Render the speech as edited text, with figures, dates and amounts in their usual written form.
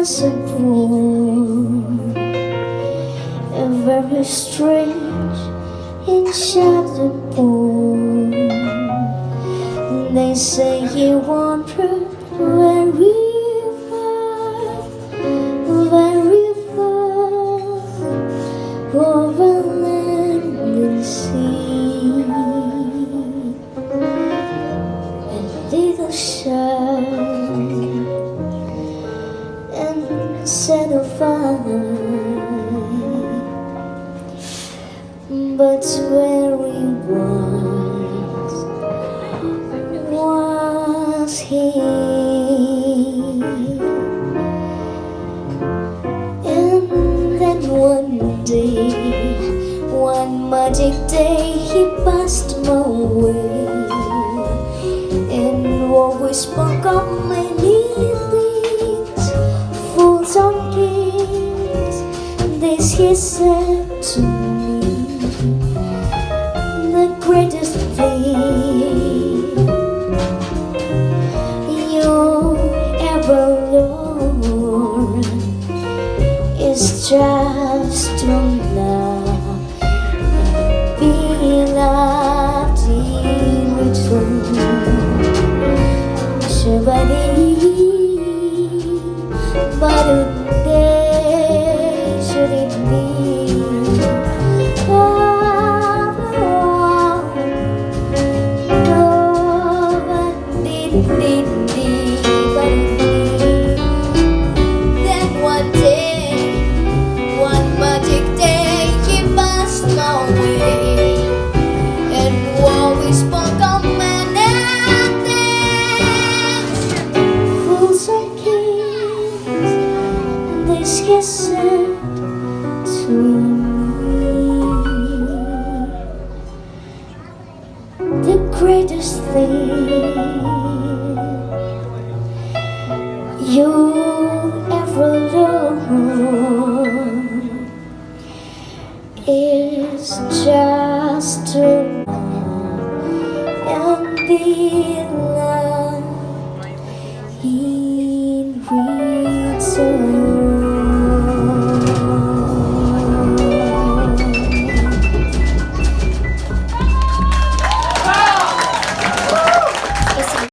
was a boy, a very strange, enchanted boy. They say he wandered very far, very far, over land and sea. A little shy and set a fire, but where he was he? And then one day, one magic day, he passed my way, and what we spoke of many things, fools and kings. This he said to me, the greatest thing you ever learn is just to love, be loved in return. Somebody, but a day should it be? Oh, but did. Then one day, one magic day, he passed my way, and what we spoke of many things, fools and kings. This he said to me, the greatest thing you ever learn is just to love and be loved in return.